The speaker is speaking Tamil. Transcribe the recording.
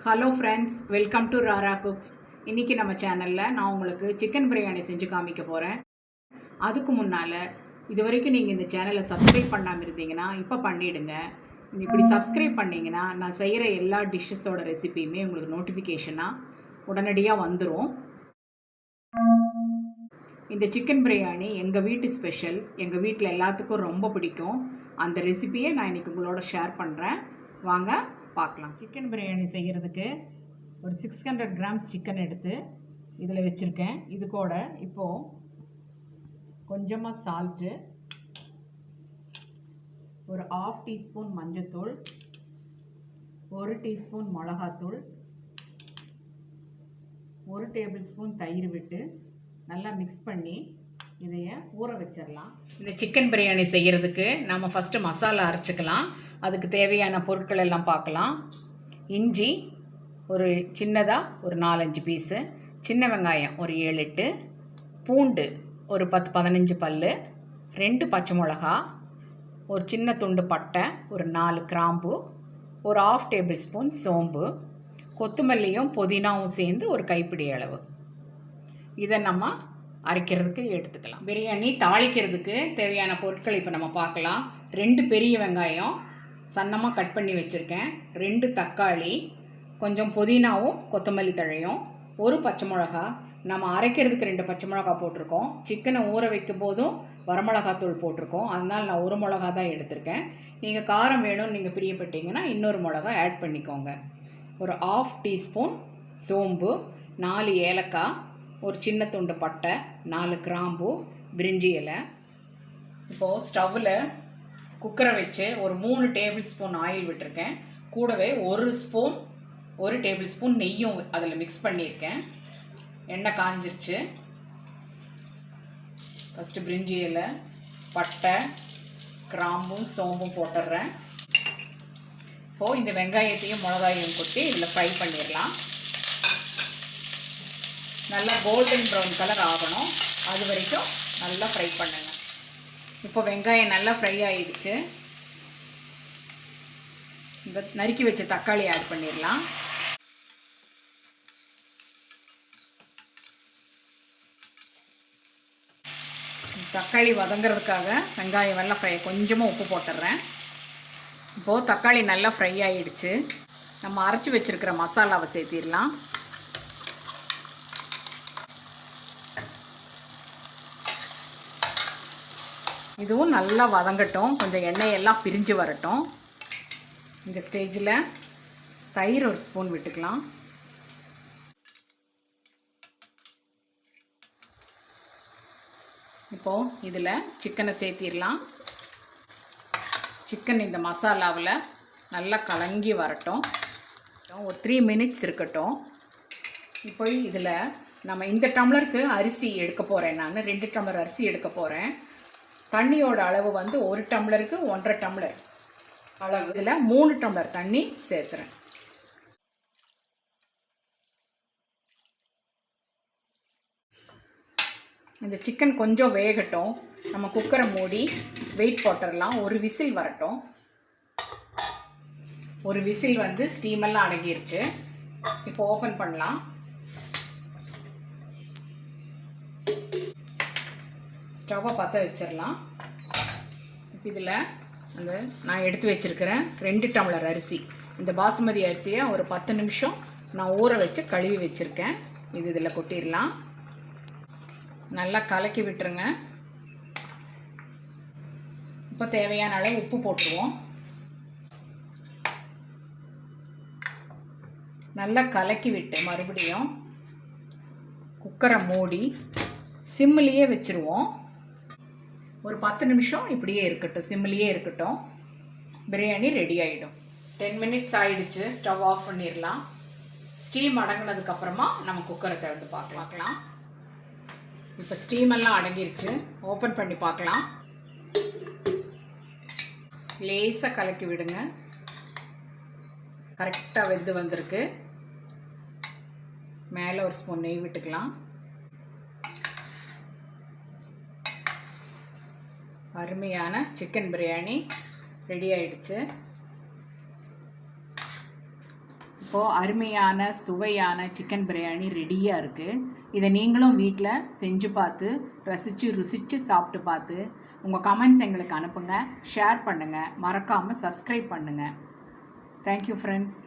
Hello friends, welcome to Rara Cooks. இன்றைக்கி நம்ம சேனலில் நான் உங்களுக்கு சிக்கன் பிரியாணி செஞ்சு காமிக்க போகிறேன். அதுக்கு முன்னால் இது வரைக்கும் நீங்கள் இந்த சேனலை சப்ஸ்கிரைப் பண்ணாமல் இருந்தீங்கன்னா இப்போ பண்ணிவிடுங்க. இப்படி சப்ஸ்கிரைப் பண்ணிங்கன்னா நான் செய்கிற எல்லா டிஷ்ஷஸோட ரெசிபியுமே உங்களுக்கு நோட்டிஃபிகேஷனாக உடனடியாக வந்துடும். இந்த சிக்கன் பிரியாணி எங்கள் வீட்டு ஸ்பெஷல், எங்கள் வீட்டில் எல்லாத்துக்கும் ரொம்ப பிடிக்கும். அந்த ரெசிபியை நான் இன்றைக்கி உங்களோட ஷேர் பண்ணுறேன். வாங்க பார்க்கலாம். சிக்கன் பிரியாணி செய்கிறதுக்கு ஒரு 600 கிராம்ஸ் சிக்கன் எடுத்து இதில் வச்சுருக்கேன். இது கூட இப்போது கொஞ்சமாக சால்ட்டு, ஒரு 1/2 டீஸ்பூன் மஞ்சத்தூள், 1 டீஸ்பூன் மிளகாத்தூள், 1 டேபிள் ஸ்பூன் தயிர் விட்டு நல்லா மிக்ஸ் பண்ணி இதைய ஊற வச்சிடலாம். இந்த சிக்கன் பிரியாணி செய்கிறதுக்கு நம்ம ஃபஸ்ட்டு மசாலா அரைச்சிக்கலாம். அதுக்கு தேவையான பொருட்கள் எல்லாம் பார்க்கலாம். இஞ்சி ஒரு சின்னதாக ஒரு 4-5 பீஸு, சின்ன வெங்காயம் ஒரு 7-8, பூண்டு ஒரு 10-15 பல், 2 பச்சை மிளகா, ஒரு சின்ன துண்டு பட்டை, ஒரு 4 கிராம்பு, ஒரு 1/2 டேபிள் ஸ்பூன் சோம்பு, கொத்தமல்லியும் புதினாவும் சேர்ந்து ஒரு கைப்பிடி அளவு. இதை நம்ம அரைக்கிறதுக்கு எடுத்துக்கலாம். பிரியாணி தாளிக்கிறதுக்கு தேவையான பொருட்கள் இப்போ நம்ம பார்க்கலாம். 2 பெரிய வெங்காயம் சன்னமாக கட் பண்ணி வச்சுருக்கேன், 2 தக்காளி, கொஞ்சம் புதினாவும் கொத்தமல்லி தழையும், ஒரு பச்சை மிளகா. நம்ம அரைக்கிறதுக்கு 2 பச்சை மிளகா போட்டிருக்கோம். சிக்கனை ஊற வைக்கும் போதும் வரமிளகாத்தூள் போட்டிருக்கோம். அதனால் நான் ஒரு மிளகா தான் எடுத்திருக்கேன். நீங்கள் காரம் வேணும்னு நீங்கள் பிரியப்பட்டீங்கன்னா இன்னொரு மிளகா ஆட் பண்ணிக்கோங்க. ஒரு 1/2 டீஸ்பூன் சோம்பு, 4 ஏலக்காய், ஒரு சின்ன துண்டு பட்டை, 4 கிராம்பு, பிரிஞ்சி இலை. இப்போது ஸ்டவ்வில் குக்கரை வச்சு ஒரு 3 டேபிள் ஸ்பூன் ஆயில் விட்டுருக்கேன். கூடவே 1 டேபிள் ஸ்பூன் நெய்யும் அதில் மிக்ஸ் பண்ணியிருக்கேன். எண்ணெய் காஞ்சிருச்சு. ஃபஸ்ட்டு பிரிஞ்சி இலை, பட்டை, கிராம்பும் சோம்பும் போட்டுடுறேன். இப்போது இந்த வெங்காயத்தையும் மிளகாயையும் கொட்டி இதில் ஃப்ரை பண்ணிடலாம். நல்லா கோல்டன் ப்ரௌன் கலர் ஆகணும், அது வரைக்கும் நல்லா ஃப்ரை பண்ணுங்க. இப்போ வெங்காயம் நல்லா ஃப்ரை ஆகிடுச்சு. இந்த நறுக்கி வச்ச தக்காளி ஆட் பண்ணிடலாம். தக்காளி வதங்கிறதுக்காக வெங்காயம் நல்லா ஃப்ரை, கொஞ்சமாக உப்பு போட்டுடுறேன். இப்போது தக்காளி நல்லா ஃப்ரை ஆகிடுச்சு. நம்ம அரைச்சி வச்சுருக்கிற மசாலாவை சேர்த்திடலாம். இதுவும் நல்லா வதங்கட்டும், கொஞ்சம் எண்ணெயெல்லாம் பிரிஞ்சு வரட்டும். இந்த ஸ்டேஜில் தயிர் ஒரு ஸ்பூன் விட்டுக்கலாம். இப்போது இதில் சிக்கனை சேர்த்திடலாம். சிக்கன் இந்த மசாலாவில் நல்லா கலங்கி வரட்டும். ஒரு 3 மினிட்ஸ் இருக்கட்டும். இப்போ இதில் நம்ம இந்த டம்ளருக்கு அரிசி எடுக்க போகிறேன். நான் 2 டம்ளர் அரிசி எடுக்க போகிறேன். தண்ணியோட அளவு வந்து 1 டம்ளருக்கு 1.5 டம்ளர் அளவு. இதில் 3 டம்ளர் தண்ணி சேர்த்துறேன். இந்த சிக்கன் கொஞ்சம் வேகட்டும். நம்ம குக்கரை மூடி வெயிட் போட்டுடலாம். ஒரு விசில் வரட்டும். ஒரு விசில் வந்து ஸ்டீமெல்லாம் அடங்கிருச்சு. இப்போ ஓப்பன் பண்ணலாம். ஸ்டவ்வை பற்ற வச்சிடலாம். இதில் அந்த நான் எடுத்து வச்சுருக்கிறேன் 2 டம்ளர் அரிசி. இந்த பாஸ்மதி அரிசியை ஒரு 10 நிமிஷம் நான் ஊற வச்சு கழுவி வச்சுருக்கேன். இதில் கொட்டிடலாம். நல்லா கலக்கி விட்டுருங்க. இப்போ தேவையான அளவு உப்பு போட்டுருவோம். நல்லா கலக்கி விட்டு மறுபடியும் குக்கரை மூடி சிம்மிலேயே வச்சுருவோம். ஒரு 10 நிமிஷம் இப்படியே இருக்கட்டும், சிம்மிலேயே இருக்கட்டும். பிரியாணி ரெடி ஆகிடும். 10 மினிட்ஸ் ஆகிடுச்சு. ஸ்டவ் ஆஃப் பண்ணிடலாம். ஸ்டீம் அடங்கினதுக்கப்புறமா நம்ம குக்கரை திறந்து பார்க்கலாம். இப்போ ஸ்டீமெல்லாம் அடங்கிருச்சு. ஓப்பன் பண்ணி பார்க்கலாம். லேசாக கலக்கி விடுங்க. கரெக்டாக வெந்து வந்திருக்கு. மேலே ஒரு ஸ்பூன் நெய் விட்டுக்கலாம். அருமையான சிக்கன் பிரியாணி ரெடி ஆயிடுச்சு. இப்போது அருமையான சுவையான சிக்கன் பிரியாணி ரெடியாக இருக்குது. இதை நீங்களும் வீட்டில் செஞ்சு பார்த்து ருசித்து சாப்பிட்டு பார்த்து உங்கள் கமெண்ட்ஸ் எங்களுக்கு அனுப்புங்க, ஷேர் பண்ணுங்கள், மறக்காமல் சப்ஸ்கிரைப் பண்ணுங்கள். Thank you friends.